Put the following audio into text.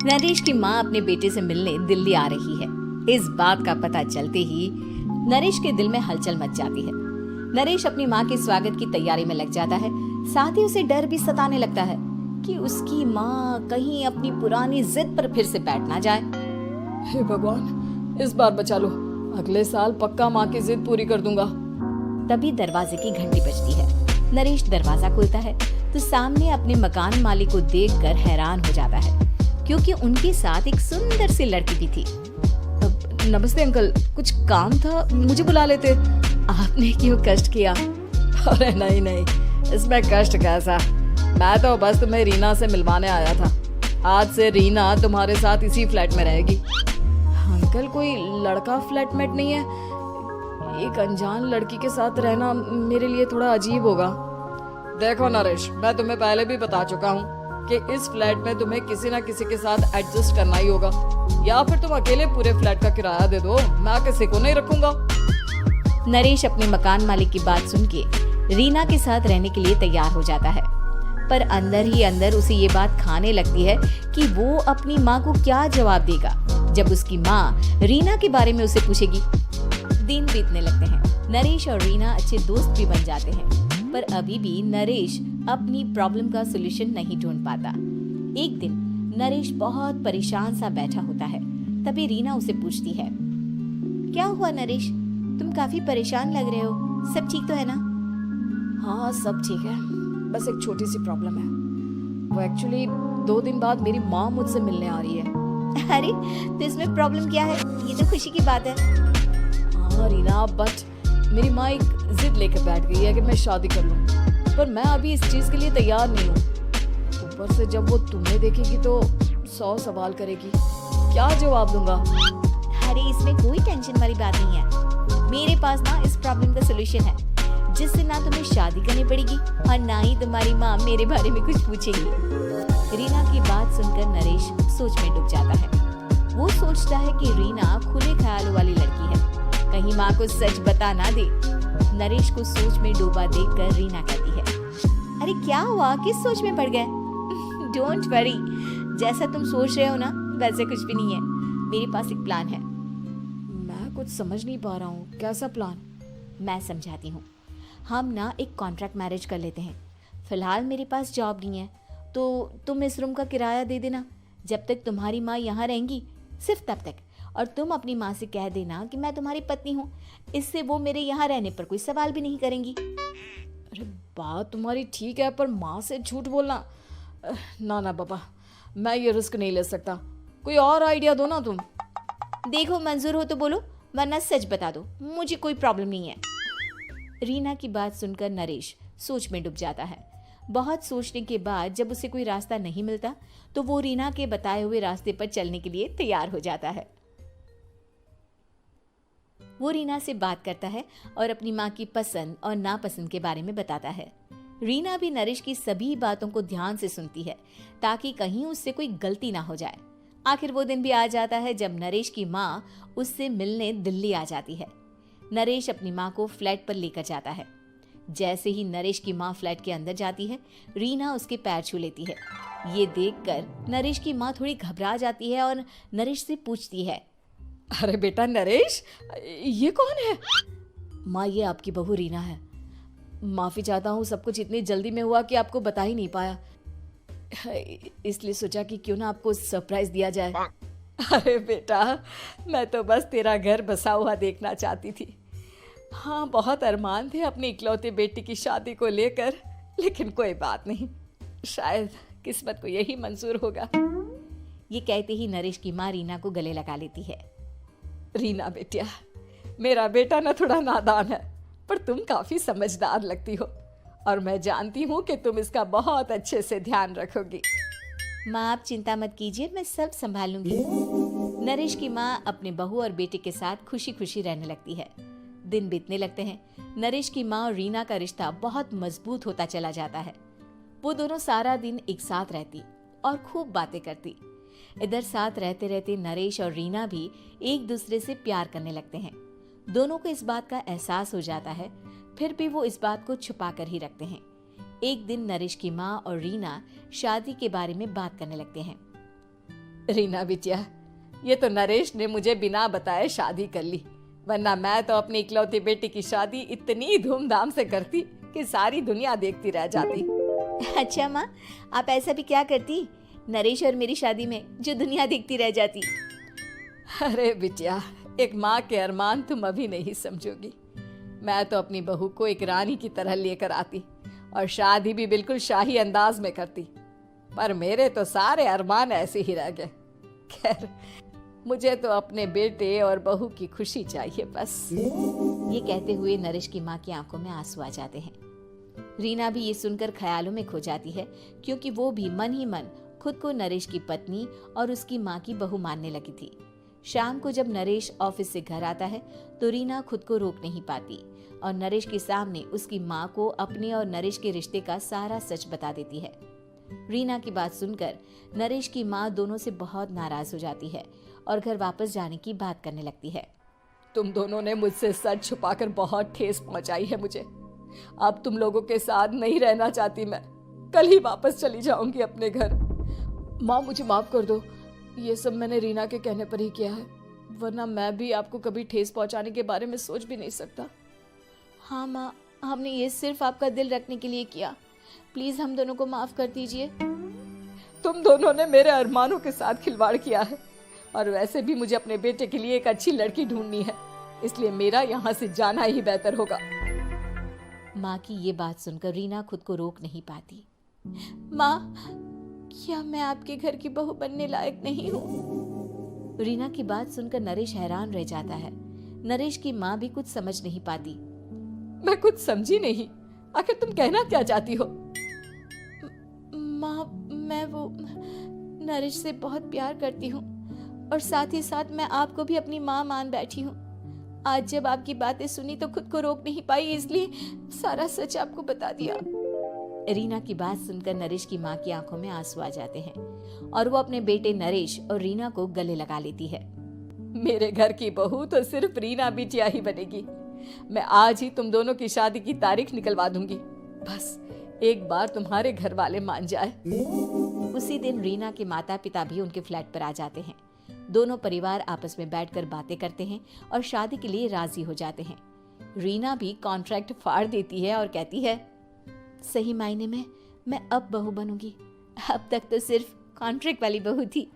नरेश की माँ अपने बेटे से मिलने दिल्ली आ रही है। इस बात का पता चलते ही नरेश के दिल में हलचल मच जाती है। नरेश अपनी माँ के स्वागत की तैयारी में लग जाता है। साथ ही उसे डर भी सताने लगता है कि उसकी माँ कहीं अपनी पुरानी जिद पर फिर से बैठ ना जाए। हे भगवान, इस बार बचा लो, अगले साल पक्का माँ की जिद पूरी कर दूंगा। तभी दरवाजे की घंटी बजती है। नरेश दरवाजा खोलता है तो सामने अपने मकान मालिक को देखकर हैरान हो जाता है, क्योंकि उनके साथ एक सुंदर सी लड़की भी थी। नमस्ते अंकल, कुछ काम था, मुझे बुला लेते। आपने क्यों कष्ट किया? अरे नहीं नहीं, इसमें कष्ट कैसा, मैं तो बस तुम्हें रीना से मिलवाने आया था। आज से रीना तुम्हारे साथ इसी फ्लैट में रहेगी। अंकल, कोई लड़का फ्लैटमेट नहीं है? एक अनजान लड़की के साथ रहना मेरे लिए थोड़ा अजीब होगा। देखो नरेश, मैं तुम्हें पहले भी बता चुका हूँ कि इस फ्लैट में तुम्हें किसी ना किसी के साथ एडजस्ट करना ही होगा, या फिर तुम अकेले पूरे फ्लैट का किराया दे दो, मैं किसी को नहीं रखूंगा। नरेश अपने मकान मालिक की बात सुन के रीना के साथ रहने के लिए तैयार हो जाता है, पर अंदर ही अंदर उसे ये बात खाने लगती है कि वो अपनी माँ को क्या जवाब देगा जब उसकी माँ रीना के बारे में उसे पूछेगी। दिन बीतने लगते हैं। नरेश और रीना अच्छे दोस्त भी बन जाते हैं, पर अभी भी नरेश अपनी प्रॉब्लम का सलूशन नहीं ढूंढ पाता। एक दिन नरेश बहुत परेशान सा बैठा होता है। तभी रीना उसे पूछती है, क्या हुआ नरेश, तुम काफी परेशान लग रहे हो, सब ठीक तो है ना? हाँ सब ठीक है, बस एक छोटी सी प्रॉब्लम है। वो एक्चुअली 2 दिन बाद मेरी माँ मुझसे मिलने आ रही है। अरे तो इसमें प्रॉब्लम क्या है, ये तो खुशी की बात है। हाँ रीना, बट मेरी माँ एक जिद लेकर बैठ गई है कि मैं शादी कर लूँ, पर मैं अभी इस चीज के लिए तैयार नहीं हूँ। ऊपर से जब वो तुम्हें देखेगी तो 100 सवाल करेगी, क्या जवाब दूंगा? अरे इसमें कोई टेंशन वाली बात नहीं है, मेरे पास ना इस प्रॉब्लम का सलूशन है, जिससे ना तुम्हें शादी करनी पड़ेगी और ना ही तुम्हारी माँ मेरे बारे में कुछ पूछेगी। रीना की बात सुनकर नरेश सोच में डूब जाता है। वो सोचता है कि रीना खुले ख्यालों वाली लड़की है, कहीं माँ को सच बता ना दे। नरेश को सोच में डूबा देखकर रीना कहती है, अरे क्या हुआ, किस सोच में पड़ गए? डोंट वरी, जैसा तुम सोच रहे हो ना वैसे कुछ भी नहीं है, मेरे पास एक प्लान है। मैं कुछ समझ नहीं पा रहा हूँ, कैसा प्लान? मैं समझाती हूँ। हम ना एक कॉन्ट्रैक्ट मैरिज कर लेते हैं। फिलहाल मेरे पास जॉब नहीं है, तो तुम इस रूम का किराया दे देना जब तक तुम्हारी माँ यहाँ रहेंगी, सिर्फ तब तक। और तुम अपनी माँ से कह देना कि मैं तुम्हारी पत्नी हूँ, इससे वो मेरे यहाँ रहने पर कोई सवाल भी नहीं करेंगी। अरे बात तुम्हारी ठीक है, पर माँ से झूठ बोलना, ना ना पापा, मैं ये रिस्क नहीं ले सकता। कोई और आइडिया दो ना तुम। देखो मंजूर हो तो बोलो, वरना सच बता दो, मुझे कोई प्रॉब्लम नहीं है। रीना की बात सुनकर नरेश सोच में डूब जाता है। बहुत सोचने के बाद जब उसे कोई रास्ता नहीं मिलता तो वो रीना के बताए हुए रास्ते पर चलने के लिए तैयार हो जाता है। वो रीना से बात करता है और अपनी माँ की पसंद और नापसंद के बारे में बताता है। रीना भी नरेश की सभी बातों को ध्यान से सुनती है ताकि कहीं उससे कोई गलती ना हो जाए। आखिर वो दिन भी आ जाता है जब नरेश की माँ उससे मिलने दिल्ली आ जाती है। नरेश अपनी माँ को फ्लैट पर लेकर जाता है। जैसे ही नरेश की माँ फ्लैट के अंदर जाती है, रीना उसके पैर छू लेती है। ये देखकर नरेश की माँ थोड़ी घबरा जाती है और नरेश से पूछती है, अरे बेटा नरेश, ये कौन है? माँ, ये आपकी बहू रीना है। माफी चाहता हूँ, सब कुछ इतनी जल्दी में हुआ कि आपको बता ही नहीं पाया, इसलिए सोचा कि क्यों ना आपको सरप्राइज दिया जाए। अरे बेटा, मैं तो बस तेरा घर बसा हुआ देखना चाहती थी। हाँ, बहुत अरमान थे अपनी इकलौती बेटी की शादी को लेकर, लेकिन कोई बात नहीं, शायद किस्मत को यही मंजूर होगा। ये कहते ही नरेश की माँ रीना को गले लगा लेती है। रीना बेटिया, मेरा बेटा ना थोड़ा नादान है, पर तुम काफी समझदार लगती हो और मैं जानती हूँ कि तुम इसका बहुत अच्छे से ध्यान रखोगी। माँ आप चिंता मत कीजिए, मैं सब संभाल लूंगी। नरेश की माँ अपने बहू और बेटे के साथ खुशी खुशी रहने लगती है। दिन बीतने लगते हैं। नरेश की माँ और रीना का रिश्ता बहुत मजबूत होता चला जाता है। वो दोनों सारा दिन एक साथ रहती और खूब बातें करती। इधर साथ रहते रहते नरेश और रीना भी एक दूसरे से प्यार करने लगते हैं। दोनों को इस बात का एहसास हो जाता है, फिर भी वो इस बात को छुपा कर ही रखते हैं। एक दिन नरेश की माँ और रीना शादी के बारे में बात करने लगते हैं। रीना बिटिया, ये तो नरेश ने मुझे बिना बताए शादी कर ली, वरना मैं तो अपनी इकलौती बेटी की शादी इतनी धूमधाम से करती कि सारी दुनिया देखती रह जाती। अच्छा माँ, आप ऐसा भी क्या करती नरेश और मेरी शादी में जो दुनिया देखती रह जाती। अरे बिटिया, एक माँ के अरमान तुम अभी नहीं समझोगी। मैं तो अपनी बहू को एक रानी की तरह लेकर आती और शादी भी बिल्कुल शाही अंदाज में करती, पर मेरे तो सारे अरमान ऐसे ही रह गए। खैर, मुझे तो अपने बेटे और बहू की खुशी चाहिए बस। ये कहते हुए नरेश की माँ की आंखों में आंसू आ जाते हैं। रीना भी ये सुनकर ख्यालों में खो जाती है, क्योंकि वो भी मन ही मन खुद को नरेश की पत्नी और उसकी माँ की बहू मानने लगी थी। शाम को जब नरेश ऑफिस से घर आता है तो रीना खुद को रोक नहीं पाती और नरेश के सामने उसकी माँ को अपने और नरेश के रिश्ते का सारा सच बता देती है। रीना की बात सुनकर नरेश की माँ दोनों से बहुत नाराज हो जाती है और घर वापस जाने की बात करने लगती है। तुम दोनों ने मुझसे सच छुपाकर बहुत ठेस पहुंचाई है मुझे। अब तुम लोगों के साथ नहीं रहना चाहती मैं, कल ही वापस चली जाऊंगी अपने घर। माँ, मुझे माफ कर दो, ये सब मैंने रीना के कहने पर ही किया है, वरना मैं भी आपको कभी ठेस पहुंचाने के बारे में सोच भी नहीं सकता। हाँ माँ, हमने ये सिर्फ आपका दिल रखने के लिए किया, प्लीज हम दोनों को माफ कर दीजिए। तुम दोनों ने मेरे अरमानों के साथ खिलवाड़ किया है, और वैसे भी मुझे अपने बेटे के लिए एक अच्छी लड़की ढूंढनी है, इसलिए मेरा यहाँ से जाना ही बेहतर होगा। माँ की ये बात सुनकर रीना खुद को रोक नहीं पाती। माँ, क्या मैं आपके घर की बहू बनने लायक नहीं हूँ? रीना की बात सुनकर नरेश हैरान रह जाता है। नरेश की माँ भी कुछ समझ नहीं पाती। मैं कुछ समझी नहीं, आखिर तुम कहना क्या चाहती हो? माँ, मैं वो नरेश से बहुत प्यार करती हूँ और साथ ही साथ मैं आपको भी अपनी माँ मान बैठी हूँ। आज जब आपकी बातें सुनी तो खुद को रोक नहीं पाई, इसलिए सारा सच आपको बता दिया। रीना की बात सुनकर नरेश की माँ की आंखों में आंसू आ जाते हैं और वो अपने बेटे नरेश और रीना को गले लगा लेती है। मेरे घर की बहू तो सिर्फ रीना बिटिया ही बनेगी। मैं आज ही तुम दोनों की शादी की तारीख निकलवा दूंगी, बस एक बार तुम्हारे घर वाले मान जाए। उसी दिन रीना के माता पिता भी उनके फ्लैट पर आ जाते हैं। दोनों परिवार आपस में बैठकर बातें करते हैं और शादी के लिए राजी हो जाते हैं। रीना भी कॉन्ट्रैक्ट फाड़ देती है और कहती है, सही मायने में मैं अब बहू बनूंगी, अब तक तो सिर्फ कॉन्ट्रैक्ट वाली बहू थी।